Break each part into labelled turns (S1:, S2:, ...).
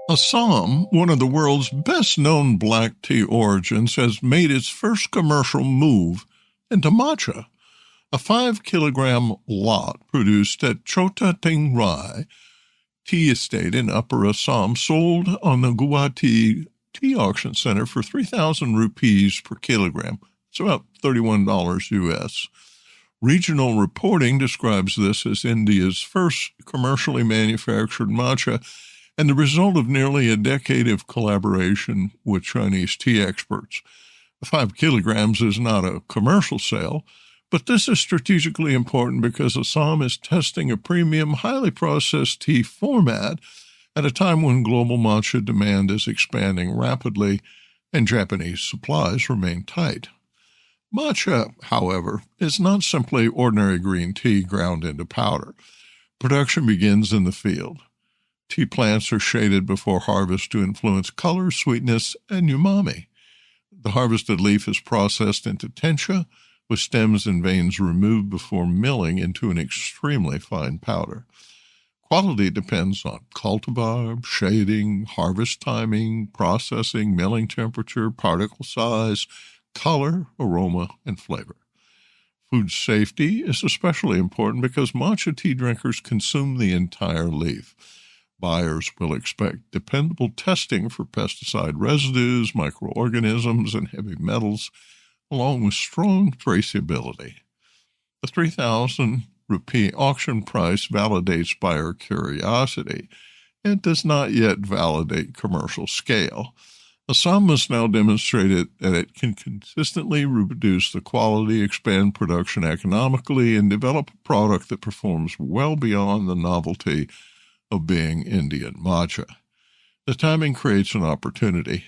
S1: Assam, one of the world's best-known black tea origins, has made its first commercial move into matcha. A 5-kilogram lot produced at Chota Tingrai Tea Estate in Upper Assam sold on the Guwahati Tea Auction Center for 3,000 rupees per kilogram. It's about $31 US. Regional reporting describes this as India's first commercially manufactured matcha and the result of nearly a decade of collaboration with Chinese tea experts. 5 kilograms is not a commercial sale, but this is strategically important because Assam is testing a premium, highly processed tea format at a time when global matcha demand is expanding rapidly and Japanese supplies remain tight. Matcha, however, is not simply ordinary green tea ground into powder. Production begins in the field. Tea plants are shaded before harvest to influence color, sweetness, and umami. The harvested leaf is processed into tencha, with stems and veins removed before milling into an extremely fine powder. Quality depends on cultivar, shading, harvest timing, processing, milling temperature, particle size, color, aroma, and flavor. Food safety is especially important because matcha tea drinkers consume the entire leaf. Buyers will expect dependable testing for pesticide residues, microorganisms, and heavy metals, along with strong traceability. The 3,000 rupee auction price validates buyer curiosity. It does not yet validate commercial scale. Assam must now demonstrate that it can consistently reproduce the quality, expand production economically, and develop a product that performs well beyond the novelty of being Indian matcha. The timing creates an opportunity.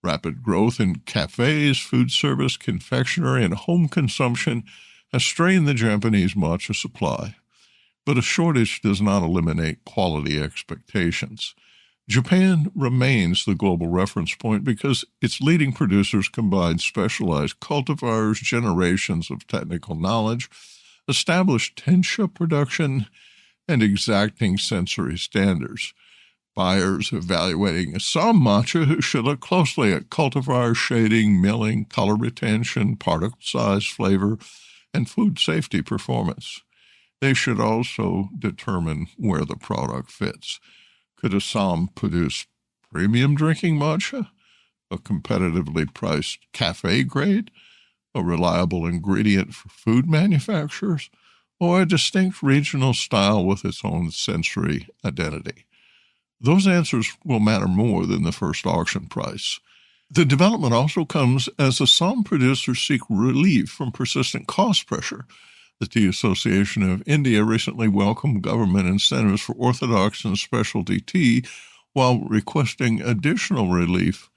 S1: Rapid growth in cafes, food service, confectionery, and home consumption has strained the Japanese matcha supply, but a shortage does not eliminate quality expectations. Japan remains the global reference point because its leading producers combine specialized cultivars, generations of technical knowledge, established tencha production, and exacting sensory standards. Buyers evaluating Assam matcha should look closely at cultivar shading, milling, color retention, particle size, flavor, and food safety performance. They should also determine where the product fits. Could Assam produce premium drinking matcha, a competitively priced cafe grade, a reliable ingredient for food manufacturers, or a distinct regional style with its own sensory identity? Those answers will matter more than the first auction price. The development also comes as Assam producers seek relief from persistent cost pressure. The Tea Association of India recently welcomed government incentives for orthodox and specialty tea while requesting additional relief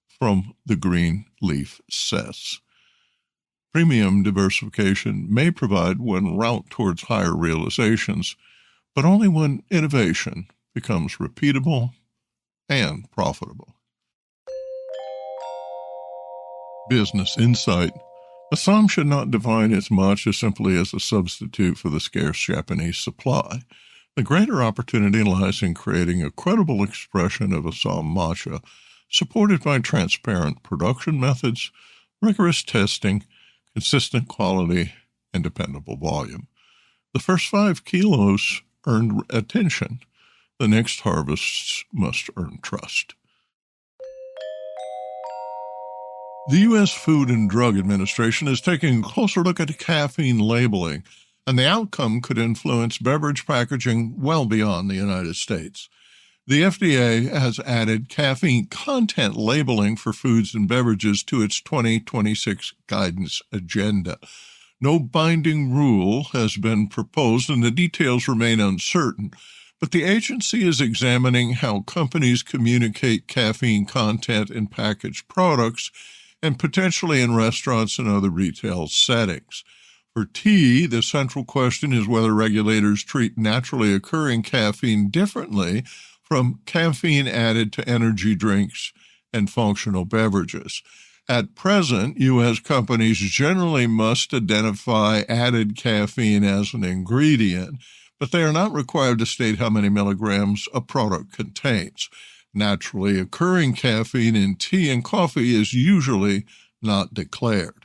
S1: from the green leaf cess. Premium diversification may provide one route towards higher realizations, but only when innovation becomes repeatable and profitable. Business insight. Assam should not define its matcha simply as a substitute for the scarce Japanese supply. The greater opportunity lies in creating a credible expression of Assam matcha, supported by transparent production methods, rigorous testing, consistent quality, and dependable volume. The first 5 kilos earned attention. The next harvests must earn trust. The U.S. Food and Drug Administration is taking a closer look at caffeine labeling, and the outcome could influence beverage packaging well beyond the United States. The FDA has added caffeine content labeling for foods and beverages to its 2026 guidance agenda. No binding rule has been proposed, and the details remain uncertain, but the agency is examining how companies communicate caffeine content in packaged products and potentially in restaurants and other retail settings. For tea, the central question is whether regulators treat naturally occurring caffeine differently from caffeine added to energy drinks and functional beverages. At present, U.S. companies generally must identify added caffeine as an ingredient, but they are not required to state how many milligrams a product contains. Naturally occurring caffeine in tea and coffee is usually not declared.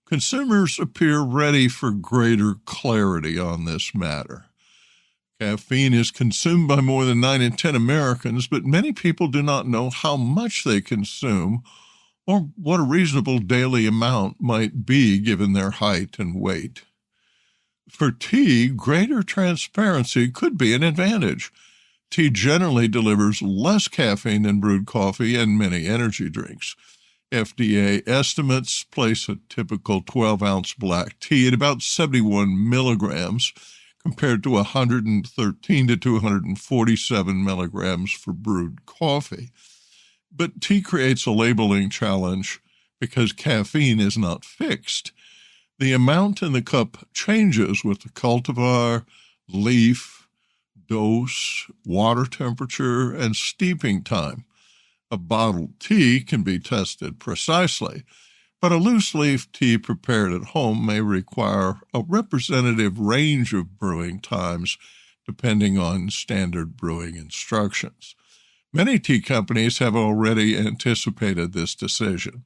S1: Consumers appear ready for greater clarity on this matter. Caffeine is consumed by more than 9 in 10 Americans, but many people do not know how much they consume or what a reasonable daily amount might be given their height and weight. For tea, greater transparency could be an advantage. Tea generally delivers less caffeine than brewed coffee and many energy drinks. FDA estimates place a typical 12-ounce black tea at about 71 milligrams, compared to 113 to 247 milligrams for brewed coffee. But tea creates a labeling challenge because caffeine is not fixed. The amount in the cup changes with the cultivar, leaf, dose, water temperature, and steeping time. A bottled tea can be tested precisely, but a loose leaf tea prepared at home may require a representative range of brewing times depending on standard brewing instructions. Many tea companies have already anticipated this decision.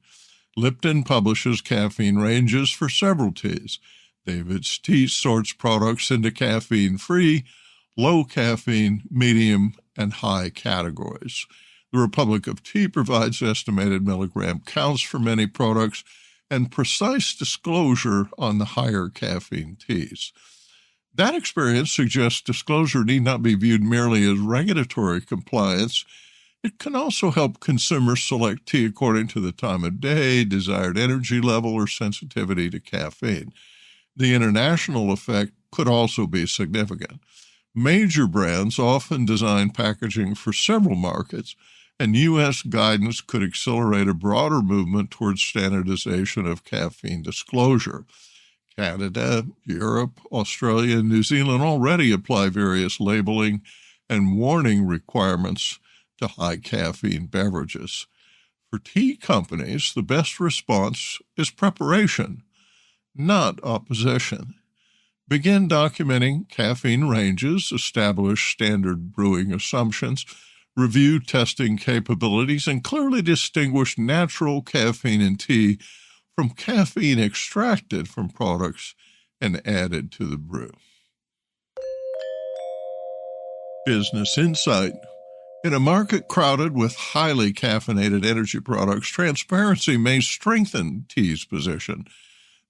S1: Lipton publishes caffeine ranges for several teas. David's Tea sorts products into caffeine-free, low caffeine, medium, and high categories. The Republic of Tea provides estimated milligram counts for many products and precise disclosure on the higher caffeine teas. That experience suggests disclosure need not be viewed merely as regulatory compliance. It can also help consumers select tea according to the time of day, desired energy level, or sensitivity to caffeine. The international effect could also be significant. Major brands often design packaging for several markets, and U.S. guidance could accelerate a broader movement towards standardization of caffeine disclosure. Canada, Europe, Australia, and New Zealand already apply various labeling and warning requirements to high caffeine beverages. For tea companies, the best response is preparation, not opposition. Begin documenting caffeine ranges, establish standard brewing assumptions, review testing capabilities, and clearly distinguish natural caffeine in tea from caffeine extracted from products and added to the brew. Business insight. In a market crowded with highly caffeinated energy products, transparency may strengthen tea's position.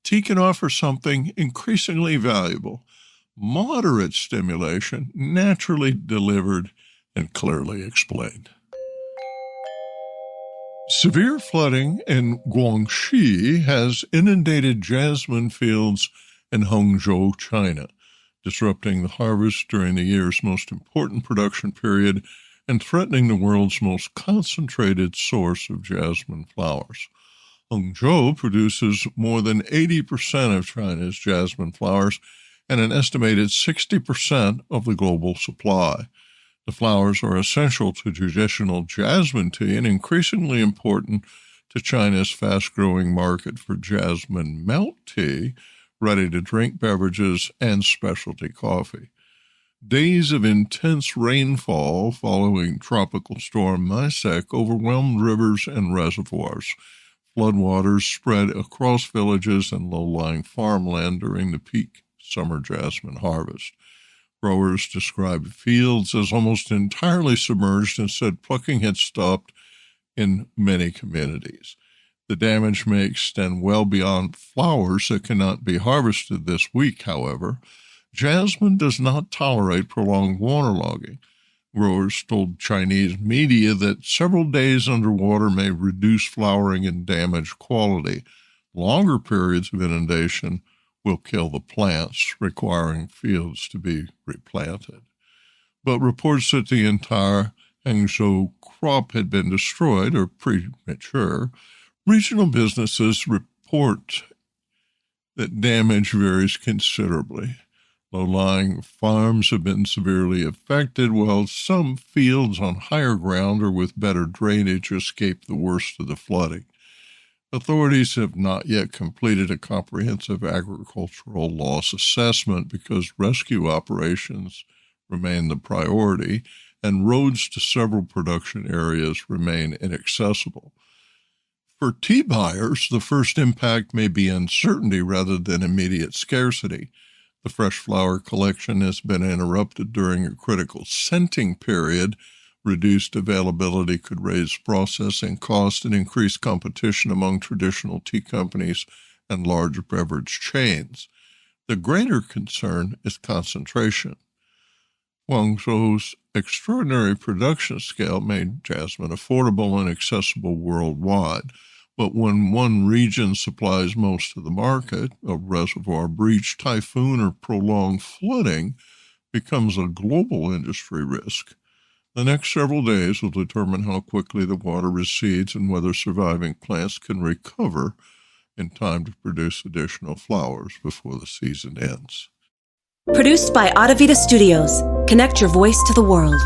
S1: Tea can offer something increasingly valuable: moderate stimulation, naturally delivered and clearly explained. Severe flooding in Guangxi has inundated jasmine fields in Hangzhou, China, disrupting the harvest during the year's most important production period and threatening the world's most concentrated source of jasmine flowers. Hangzhou produces more than 80% of China's jasmine flowers and an estimated 60% of the global supply. The flowers are essential to traditional jasmine tea and increasingly important to China's fast-growing market for jasmine milk tea, ready-to-drink beverages, and specialty coffee. Days of intense rainfall following Tropical Storm Masek overwhelmed rivers and reservoirs. Floodwaters spread across villages and low-lying farmland during the peak summer jasmine harvest. Growers described fields as almost entirely submerged and said plucking had stopped in many communities. The damage may extend well beyond flowers that cannot be harvested this week, however. Jasmine does not tolerate prolonged waterlogging. Growers told Chinese media that several days underwater may reduce flowering and damage quality. Longer periods of inundation will kill the plants, requiring fields to be replanted. But reports that the entire Hangzhou crop had been destroyed are premature. Regional businesses report that damage varies considerably. Low-lying farms have been severely affected, while some fields on higher ground or with better drainage escaped the worst of the flooding. Authorities have not yet completed a comprehensive agricultural loss assessment because rescue operations remain the priority, and roads to several production areas remain inaccessible. For tea buyers, the first impact may be uncertainty rather than immediate scarcity. The fresh flower collection has been interrupted during a critical scenting period. Reduced availability could raise processing costs and increase competition among traditional tea companies and large beverage chains. The greater concern is concentration. Guangzhou's extraordinary production scale made jasmine affordable and accessible worldwide. But when one region supplies most of the market, a reservoir breach, typhoon, or prolonged flooding becomes a global industry risk. The next several days will determine how quickly the water recedes and whether surviving plants can recover in time to produce additional flowers before the season ends.
S2: Produced by Adavita Studios. Connect your voice to the world.